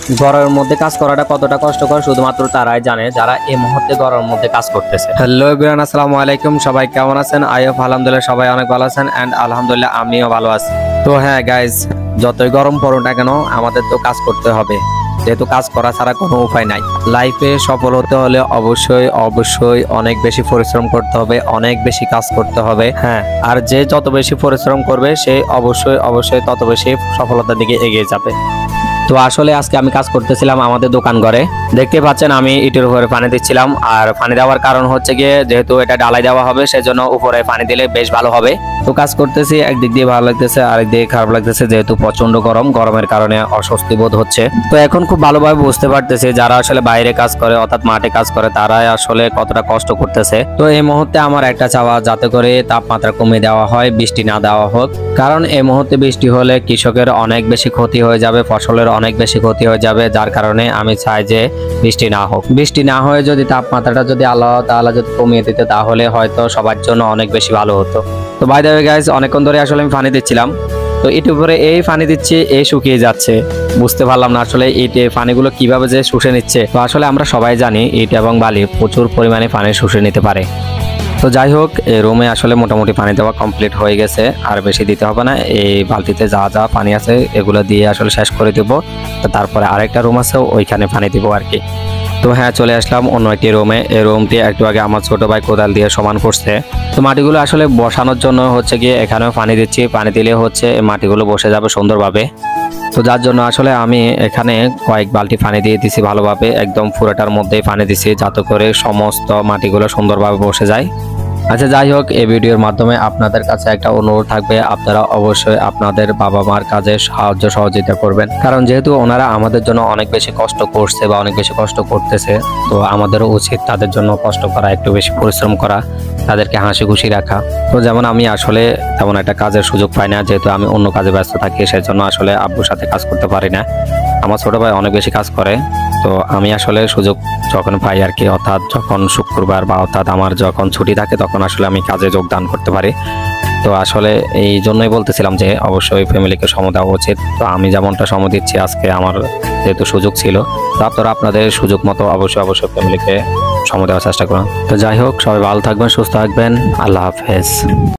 গরমের মধ্যে কাজ করাটা কতটা কষ্টকর শুধুমাত্র তারাই জানে যারা এই মুহূর্তে গরমের মধ্যে কাজ করতেছে। হ্যালো এভরিওয়ান, আসসালামু আলাইকুম। সবাই কেমন আছেন? আই হোপ আলহামদুলিল্লাহ সবাই অনেক ভালো আছেন এন্ড আলহামদুলিল্লাহ আমিও ভালো আছি। তো হ্যাঁ গাইস, যতই গরম পড়ুক না কেন আমাদের তো কাজ করতে হবে, যেহেতু কাজ করা ছাড়া কোনো উপায় নাই। লাইফে সফল হতে হলে অবশ্যই অনেক বেশি পরিশ্রম করতে হবে, অনেক বেশি কাজ করতে হবে। হ্যাঁ, আর যে যত বেশি পরিশ্রম করবে সে অবশ্যই তত বেশি সফলতার দিকে এগিয়ে যাবে। তো আসলে আজকে আমি কাজ করতেছিলাম আমাদের দোকান ঘরে। দেখতে পাচ্ছেন আমি ইটের উপরে পানি দিচ্ছিলাম, আর পানি দেওয়ার কারণ হচ্ছে গিয়ে যেহেতু এটা ডালাই দেওয়া হবে সেজন্য উপরে পানি দিলে বেশ ভালো হবে। তো কাজ করতেছি, একদিক দিয়ে ভালো লাগতেছে আরেক দিকে খারাপ লাগতেছে, যেহেতু প্রচন্ড গরমের কারণে অস্বস্তি বোধ হচ্ছে। তো এখন খুব ভালোভাবে বুঝতে পারতেছি যারা আসলে বাইরে কাজ করে অর্থাৎ মাঠে কাজ করে তারাই আসলে কতটা কষ্ট করতেছে। তো এই মুহূর্তে আমার একটা চাওয়া, যাতে করে তাপমাত্রা কমিয়ে দেওয়া হয়, বৃষ্টি না দেওয়া হোক। কারণ এই মুহূর্তে বৃষ্টি হলে কৃষকের অনেক বেশি ক্ষতি হয়ে যাবে, ফসলের অনেক বেশি ক্ষতি হয়ে যাবে, যার কারণে আমি চাই যে বৃষ্টি না হোক। বৃষ্টি না হয়ে যদি তাপমাত্রাটা যদি আল্লাহ তাআলা যদি কমিয়ে দিতে তাহলে হয়তো সবার জন্য অনেক বেশি ভালো হতো। তো বাই দ্য ওয়ে গাইস, অনেকক্ষণ ধরে আসলে আমি পানি দিচ্ছিলাম। তো ইট উপরে এই পানি দিচ্ছি, এই শুকিয়ে যাচ্ছে। বুঝতে পারলাম না আসলে ইট পানিগুলো কিভাবে যে শুষে নিচ্ছে। তো আসলে আমরা সবাই জানি ইট এবং বালি প্রচুর পরিমাণে পানি শুষে নিতে পারে। তো যাই হোক, এই রুমে আসলে মোটামুটি পানি দেওয়া কমপ্লিট হয়ে গেছে, আর বেশি দিতে হবে না। এই বালতিতে যা পানি আছে এগুলো দিয়ে আসলে শেষ করে দিব। তো তারপরে আরেকটা রুম আছে, ওইখানে পানি দিব আর কি। তো হ্যাঁ, চলে আসলাম অন্য একটি রুমে। এই রুমটি একটু আগে আমার ছোট ভাই কোদাল দিয়ে সমান করছে। তো মাটিগুলো আসলে বসানোর জন্য হচ্ছে গিয়ে এখানেও পানি দিচ্ছি, পানি দিলে হচ্ছে মাটিগুলো বসে যাবে সুন্দরভাবে। তো যার জন্য আসলে আমি এখানে কয়েক বালতি পানি দিয়ে দিছি ভালোভাবে, একদম পুরোটার মধ্যেই পানি দিছি যাতে করে সমস্ত মাটিগুলো সুন্দরভাবে বসে যায়। আচ্ছা যাই হোক, এই ভিডিওর মাধ্যমে আপনাদের কাছে একটা অনুরোধ থাকবে, আপনারা অবশ্যই আপনাদের বাবা মার কাজে সাহায্য সহযোগিতা করবেন। কারণ যেহেতু ওনারা আমাদের জন্য অনেক বেশি কষ্ট করছে বা অনেক বেশি কষ্ট করতেছে, তো আমাদেরও উচিত তাদের জন্য কষ্ট করা, একটু বেশি পরিশ্রম করা, তাদেরকে হাসি খুশি রাখা। তো যেমন আমি আসলে তেমন একটা কাজের সুযোগ পাই না, যেহেতু আমি অন্য কাজে ব্যস্ত থাকি, সেজন্য আসলে আব্বুর সাথে কাজ করতে পারি না। আমার ছোট ভাই অনেক বেশি কাজ করে। তো আমি আসলে সুযোগ যখন পাই আর কি, অর্থাৎ যখন শুক্রবার বা অর্থাৎ আমার যখন ছুটি থাকে তখন আসলে আমি কাজে যোগদান করতে পারি। তো আসলে এই জন্যই বলতেছিলাম যে অবশ্যই ফ্যামিলিকে সময় দেওয়া উচিত। তো আমি যেমনটা সময় দিচ্ছি আজকে আমার যেহেতু সুযোগ ছিল, তো আপনারা আপনাদের সুযোগ মতো অবশ্যই ফ্যামিলিকে সময় দেওয়ার চেষ্টা করুন। তো যাই হোক, সবাই ভালো থাকবেন, সুস্থ থাকবেন, আল্লাহ হাফেজ।